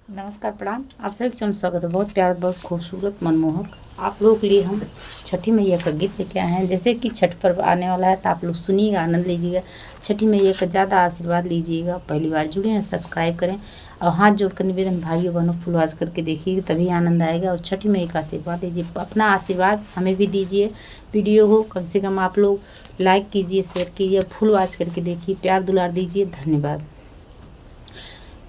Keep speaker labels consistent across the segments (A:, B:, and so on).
A: नमस्कार, प्रणाम। आप सभी का स्वागत है। बहुत प्यारा, बहुत खूबसूरत, मनमोहक आप लोगों के लिए हम छठी मैया का गीत लेके आए हैं। जैसे कि छठ पर्व आने वाला है तो आप लोग सुनिएगा, आनंद लीजिएगा, छठी मैया का ज़्यादा आशीर्वाद लीजिएगा। पहली बार जुड़े हैं, सब्सक्राइब करें और हाथ जोड़कर निवेदन, भाइयों बहनों फुलवास करके देखिएगा, तभी आनंद आएगा। और छठी मैया का आशीर्वाद लीजिए, अपना आशीर्वाद हमें भी दीजिए। वीडियो को कम से कम आप लोग लाइक कीजिए, शेयर कीजिए, फुलवास करके देखिए, प्यार दुलार दीजिए। धन्यवाद।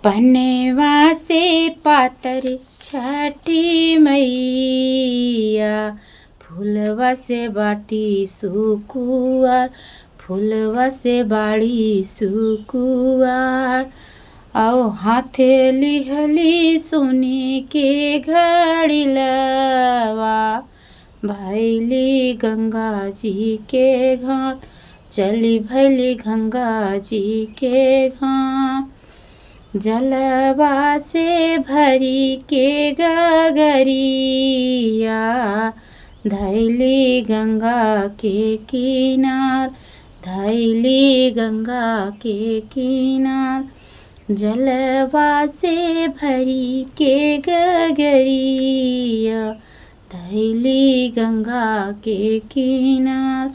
A: पहनेवा से पातर छठी मैया, फूलवा से बाटी सुकुआर, फूलवा से बाड़ी सुकुआर। आओ हाथे लिहली सोने के घड़िलवा, भैली गंगा जी के घाट, चली भैली गंगा जी के घाट। जलवा से भरी के गगरिया, धैली गंगा के किनार, धैली गंगा के किनार। जलवा से भरी के गगरिया, धैली गंगा के किनार,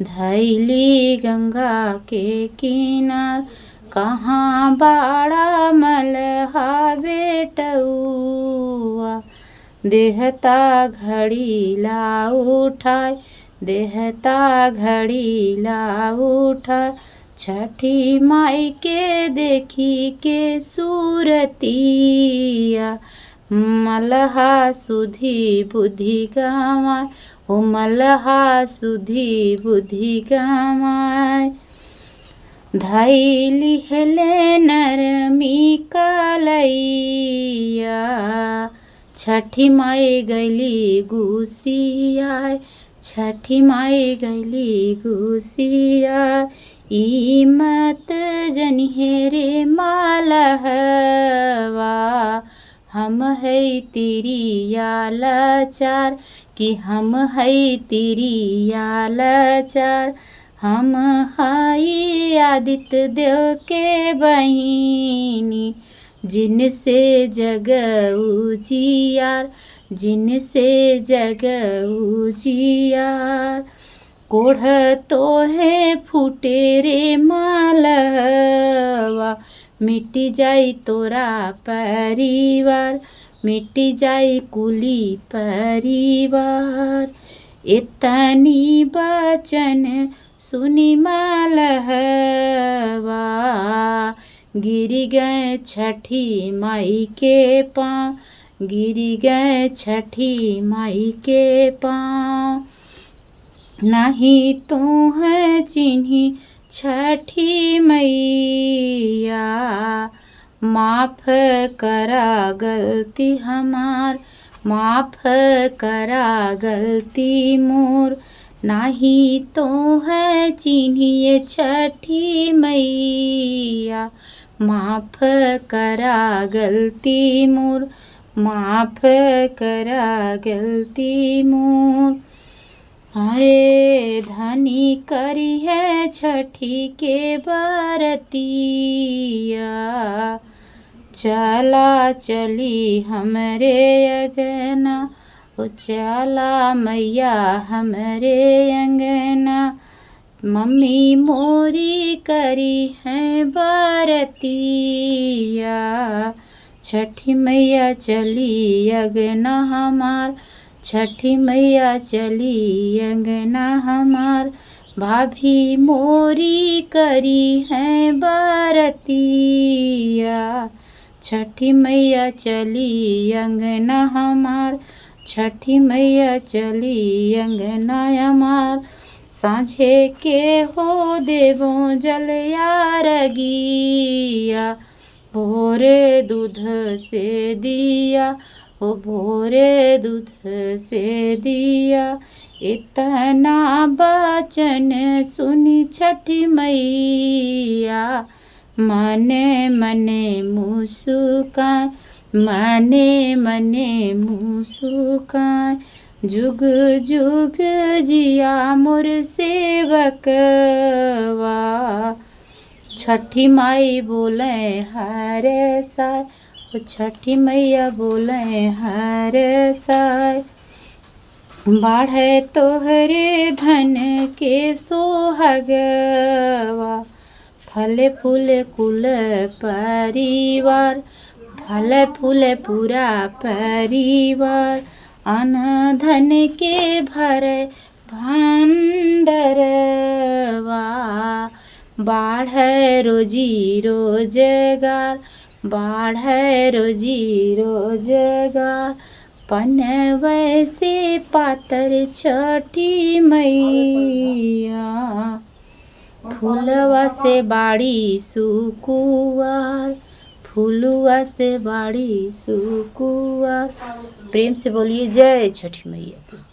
A: धैली गंगा के किनार। कहाँ बाड़ा मलहा बेटउआ, देहता घड़ी ला उठाए, देहता घड़ी ला उठाए। छठी माई के देखी के सूरतिया, मलहा सुधी बुद्धि गवाए, ओ मलहा सुधी बुद्धि गवाए। धैली हेले नरमी कलैया, छठी माई गैली गुसिया, छठी माई गैली गुसिया। ई मत जनिहेरे मालहवा, हम है तेरी लाचार, कि हम है तेरी लाचार। हम हाई आदित्य देव के बहिनी, जिनसे जग उजियार, जिनसे जग उजियार। कोढ़ तो है फूटे रे मालवा, मिटी जाई तोरा परिवार, मिटी जाई कुली परिवार। इतनी बचन सुनी मालहवा, गिर गए छठी माई के पाँव, गिर गए छठी माई के पाँव। नहीं तो है चिन्ही छठी मैया, माफ करा गलती हमार, माफ करा गलती मोर। नहीं तो है चिन्हिए छठी मैया, माफ करा गलती मोर, माफ करा गलती मोर। हाय धनी करी है छठी के बरतिया, चला चली हमरे अगना, ओ चला मैया हमरे अंगना। मम्मी मोरी करी है बरतिया, छठी मैया चली अगना हमार, छठी मैया चली अंगना हमार। भाभी मोरी करी है बरतिया, छठी मैया चली अंगना हमार, छठी मैया चली अंगना हमार। साँझे के हो देवो जल यारगिया, भोरे दूध से दिया, ओ भोरे दूध से दिया। इतना बचन सुनी छठी मैया, मने मने मुस्कान, मने मने मुस्कान। जुग जुग जिया मोर सेवकवा, छठी माई बोले हर साल, ओ छठी मैया बोले हर साय, बाढ़े तोहरे धन के सोहगवा, फल फूल कुल परिवार, फल फूल पूरा परिवार, अन्न धन के भरे भंडरवा, बाढ़ रोजी रोजगार, बाढ़ रोजी रोजगार, पनवै से पातर छठी मैया, फूलवा से बाड़ी सुकुवार, फूलवा से बाड़ी सुकुवार। प्रेम से बोलिए जय छठी मैया।